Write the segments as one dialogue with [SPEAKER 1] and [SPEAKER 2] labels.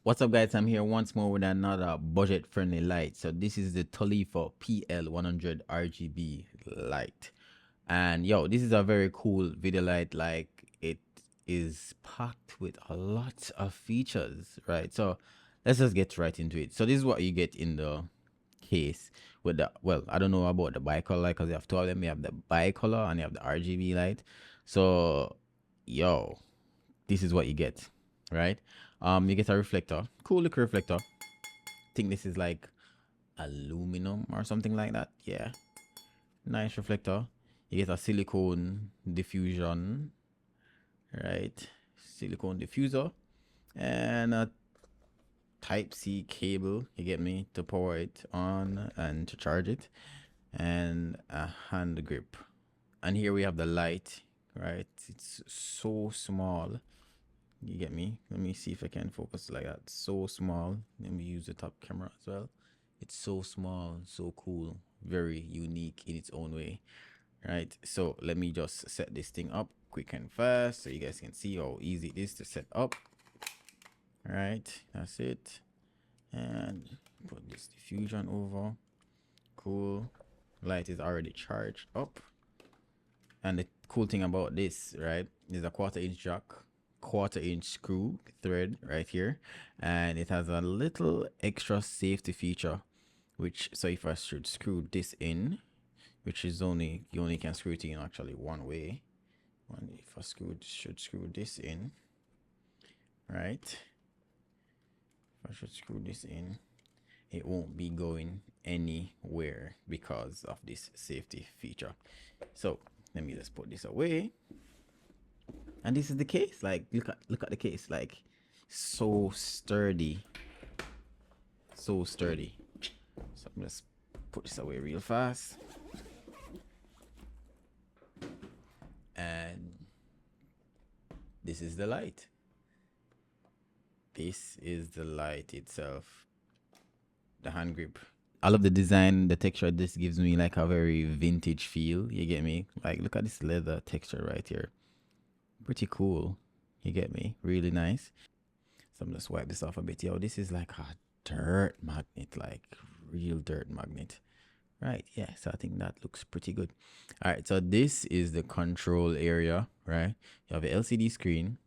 [SPEAKER 1] What's up, guys? I'm here once more with another budget friendly light. So this is the Tolifo PL-100RGB light, and yo, this is a very cool video light. Like, it is packed with a lot of features, right? So let's just get right into it. So this is what you get in the case with the, well, I don't know about the bicolor light because you have two of them. You have the bicolor and you have the RGB light. So yo, this is what you get, right? You get a reflector, cool looking reflector. I think this is like aluminum or something like that. Yeah, nice reflector. You get a silicone diffusion, right? Silicone diffuser, and a Type-C cable, you get me, to power it on and to charge it, and a hand grip. And here we have the light, right? It's so small, you get me. Let me see if I can focus like that. So small. Let me use the top camera as well. It's so small, so cool, very unique in its own way, right? So let me just set this thing up quick and fast so you guys can see how easy it is to set up. All right, that's it. And put this diffusion over. Cool. Light is already charged up. And the cool thing about this, right, is a 1/4-inch jack, 1/4-inch screw thread right here, and it has a little extra safety feature, which, so if I should screw this in, which is only, you only can screw it in actually one way. If I should screw this in, right, if I should screw this in, it won't be going anywhere because of this safety feature. So let me just put this away. And this is the case. Like, look at the case. Like, so sturdy, so sturdy. So I'm just put this away real fast. And this is the light. This is the light itself. The hand grip. I love the design, the texture. This gives me like a very vintage feel. You get me? Like, look at this leather texture right here. Pretty cool. You get me? Really nice. So I'm just wipe this off a bit. Yo, this is like a dirt magnet, like real dirt magnet. Right, yeah, so I think that looks pretty good. All right, so this is the control area, right? You have an LCD screen.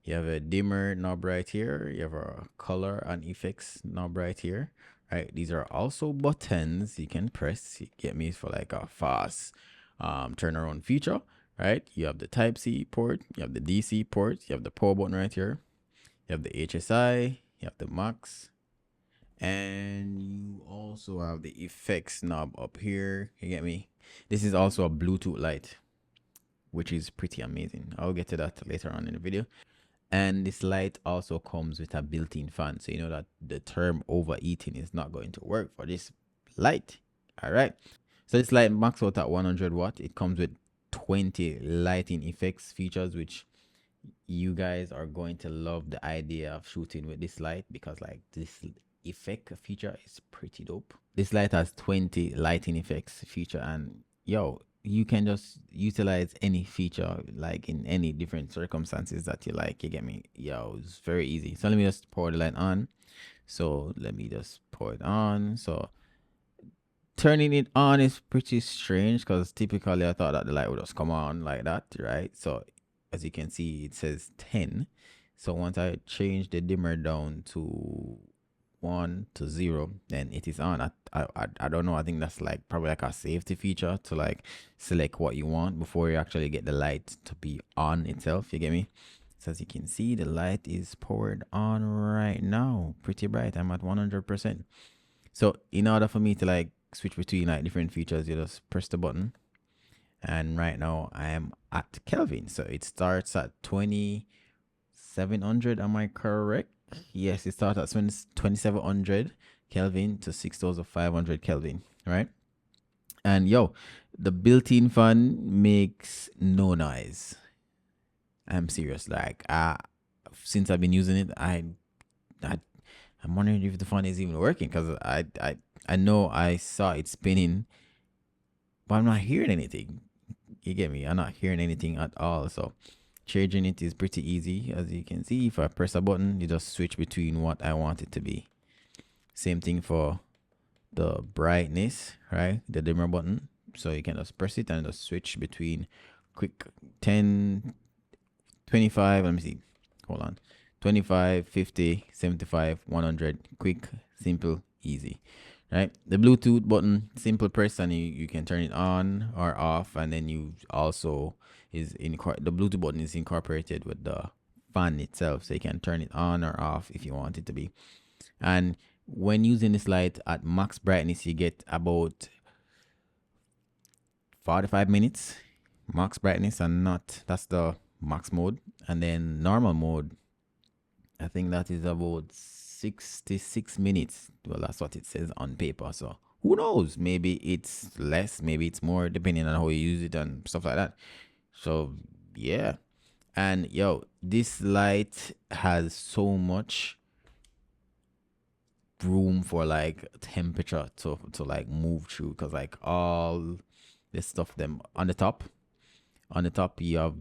[SPEAKER 1] You have a dimmer knob right here. You have a color and effects knob right here. Right, these are also buttons you can press. You get me, for like a fast turnaround feature. Right, you have the Type-C port, you have the DC port, you have the power button right here, you have the HSI, you have the max, and you also have the effects knob up here. You get me? This is also a Bluetooth light, which is pretty amazing. I'll get to that later on in the video. And this light also comes with a built-in fan, so you know that the term overheating is not going to work for this light. All right, so this light max out at 100 watt. It comes with 20 lighting effects features, which you guys are going to love the idea of shooting with this light, because like this effect feature is pretty dope. This light has 20 lighting effects feature, and yo, you can just utilize any feature like in any different circumstances that you like. You get me? Yo, it's very easy. So let me just pour the light on. So let me just pour it on. So turning it on is pretty strange, because typically I thought that the light would just come on like that, right? So as you can see, it says 10. So once I change the dimmer down to 1 to 0, then it is on. I don't know, I think that's like probably like a safety feature to like select what you want before you actually get the light to be on itself. You get me? So as you can see, the light is powered on right now, pretty bright. I'm at 100%. So in order for me to like switch between like different features, you just press the button, and right now I am at Kelvin. So it starts at 2700. Am I correct? Yes, it starts at 2700 Kelvin to 6500 Kelvin, right? And yo, the built-in fan makes no noise. I'm serious. Like, since I've been using it, I'm wondering if the fan is even working, because I know I saw it spinning, but I'm not hearing anything. You get me? I'm not hearing anything at all. So Changing it is pretty easy. As you can see, if I press a button, you just switch between what I want it to be. Same thing for the brightness, right? The dimmer button. So you can just press it and just switch between quick 10, 25, let me see, hold on, 25, 50, 75, 100, quick, simple, easy, right? The Bluetooth button, simple press and you can turn it on or off, and then you also the Bluetooth button is incorporated with the fan itself, so you can turn it on or off if you want it to be. And when using this light at max brightness, you get about 45 minutes max brightness, and that's the max mode. And then normal mode, I think that is about 66 minutes. Well, that's what it says on paper, so who knows, maybe it's less, maybe it's more, depending on how you use it and stuff like that. So yeah. And yo, this light has so much room for like temperature to like move through, because like all this stuff, them on the top you have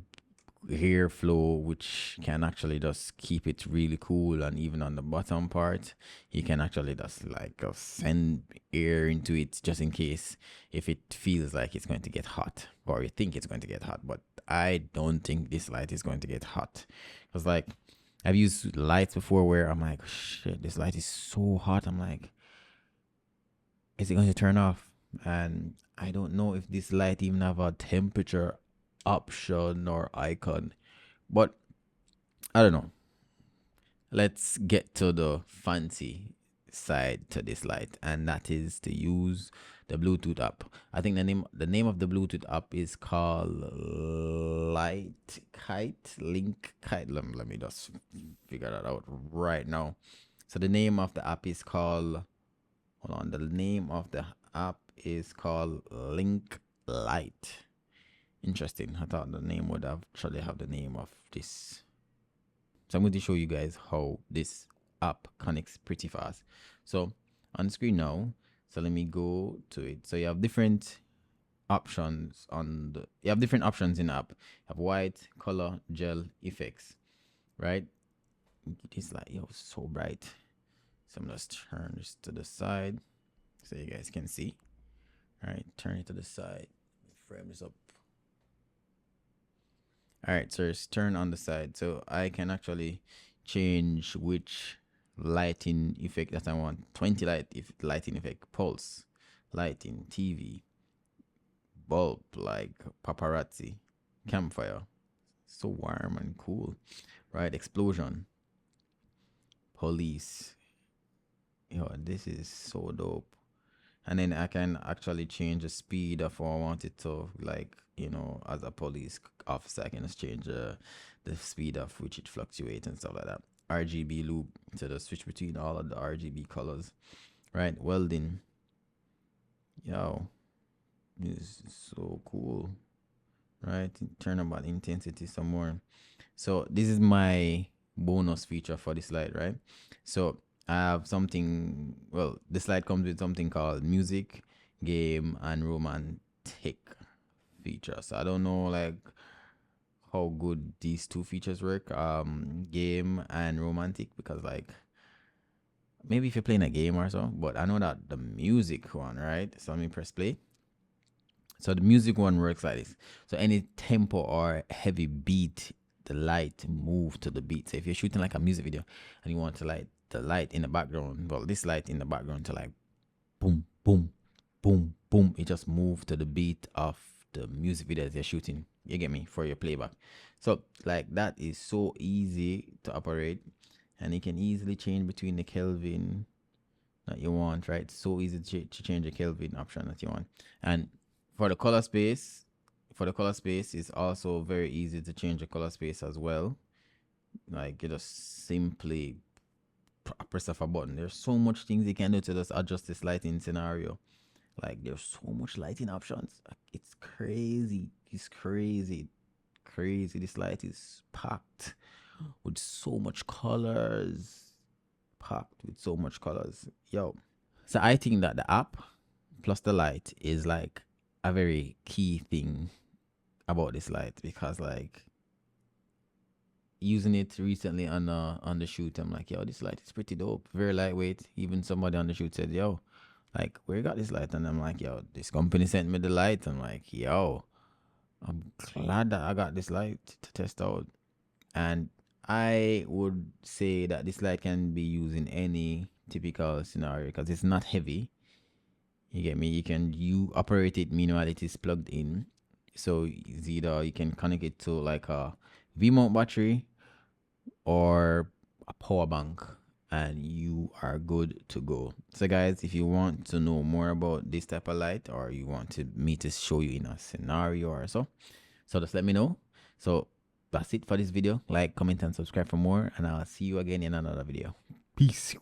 [SPEAKER 1] air flow, which can actually just keep it really cool. And even on the bottom part, you can actually just like send air into it, just in case if it feels like it's going to get hot, or you think it's going to get hot. But I don't think this light is going to get hot, because like I've used lights before where I'm like, shit, this light is so hot, I'm like, is it going to turn off? And I don't know if this light even have a temperature option or icon, but I don't know. Let's get to the fancy side to this light, and that is to use the Bluetooth app. I think the name of the Bluetooth app is called Link Kite. Let me just figure that out right now. So the name of the app is called, hold on, the name of the app is called Link Light. Interesting. I thought the name would actually have the name of this. So I'm going to show you guys how this app connects pretty fast. So on the screen now, so let me go to it. So you have different options in the app. You have white, color, gel, effects, right? This light, yo, so bright. So I'm just turn this to the side so you guys can see. All right, turn it to the side. Frame this up. All right, so it's turn on the side, so I can actually change which lighting effect that I want. 20 lighting effect, pulse, lighting, TV, bulb, like paparazzi, campfire, so warm and cool, right? Explosion, police. Yo, this is so dope. And then I can actually change the speed of what I want it to, like, you know, as a police officer, I can just change the speed of which it fluctuates and stuff like that. RGB loop to the switch between all of the RGB colors, right? Welding, yo, this is so cool, right? Turn about intensity some more. So this is my bonus feature for this light, right? So I have something, well, this light comes with something called music, game, and romantic features. So I don't know like how good these two features work, game and romantic, because like maybe if you're playing a game or so, but I know that the music one, right? So let me press play. So the music one works like this. So any tempo or heavy beat, the light move to the beat. So if you're shooting like a music video and you want to light the light in the background, well, this light in the background to like boom, boom, boom, boom, it just moves to the beat of the music video that you're shooting. You get me? For your playback. So like that is so easy to operate, and you can easily change between the Kelvin that you want, right? So easy to change the Kelvin option that you want. And for the color space, it's also very easy to change the color space as well. Like you just simply press off a button. There's so much things you can do to just adjust this lighting scenario. Like there's so much lighting options. It's crazy. It's crazy. This light is packed with so much colors. Yo. So I think that the app plus the light is like a very key thing about this light, because like using it recently on the shoot. I'm like, yo, this light is pretty dope, very lightweight. Even somebody on the shoot said, yo, like, where you got this light? And I'm like, yo, this company sent me the light. I'm like, yo, I'm glad that I got this light to test out. And I would say that this light can be used in any typical scenario because it's not heavy. You get me? You operate it meanwhile it is plugged in. So it's either you can connect it to like a V-mount battery or a power bank, and you are good to go. So guys, if you want to know more about this type of light, or you want me to show you in a scenario or so just let me know. So that's it for this video. Like, comment, and subscribe for more, and I'll see you again in another video. Peace.